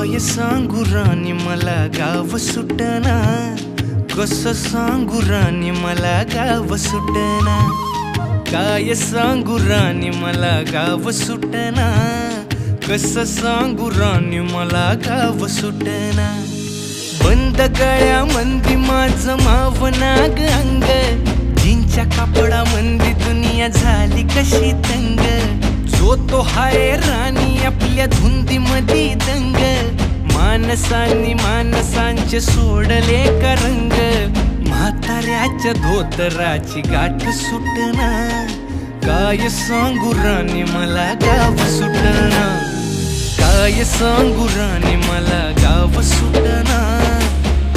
काय सांगू राणी मला गाव सुटना, कसं सांगू राणी मला गाव सुटना, काय सांगू राणी मला गाव सुटना, कसं सांगू राणी मला गाव सुटना। बंद गळ्यामंदी माझं मावनाग अंग, जीनच्या कापडामंदी दुनिया झाली कशी तंग, जो तो हाय राणी आपल्या धुंदीमधी दंग, माणसांनी माणसांचे सोडले का रंग, म्हाताऱ्याच्या धोतराची गाठ सुटना, काय सांगू राणी मला गाव सुटना, काय सांगू राणी मला गाव सुटना,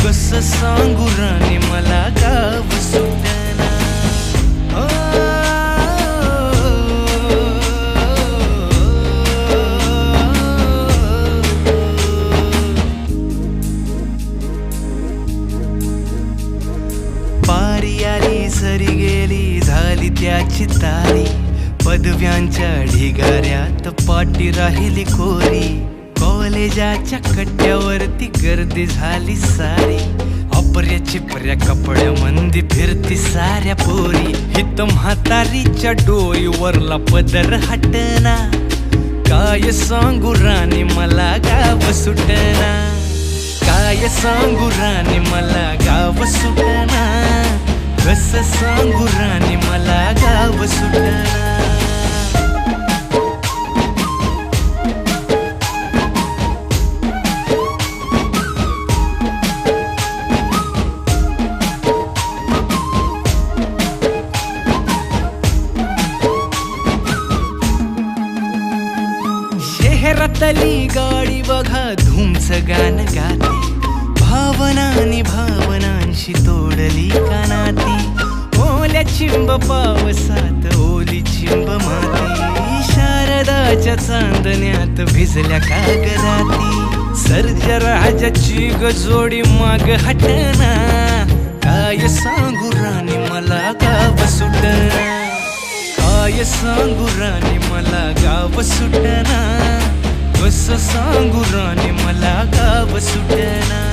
कसं सांगू राणी मला गाव सुटना। पारी आली सरी गेली झाली त्याची तारी, पदव्यांच्या ढिगाऱ्यात पाठी राहिली कोरी, कॉलेजाच्या कट्ट्यावरती गर्दी झाली सारी, अपर्या चिपर्या कपड्यामंदी फिरती साऱ्या पोरी, हित म्हातारीच्या डोईवरला पदर हटना, काय सांगू राणी मला गाव सुटना, काय सांगू राणी मला गाव सुटना, कसं सांगू राणी मला गाव सुटना। शहरातली गाडी बघा धूमचं गाणं गाते, भावनांनी भावनांशी तोडली कानाती, ओल्या चिंब पावसात ओली चिंब माती, शारदाच्या चांदण्यात भिजल्या कागदाती, सर्जराजाची गजोडी माग हटना, काय सांगू राणी मला गाव सुटना, काय सांगू राणी मला गाव सुटना, कसं सांगू राणी मला गाव सुटना।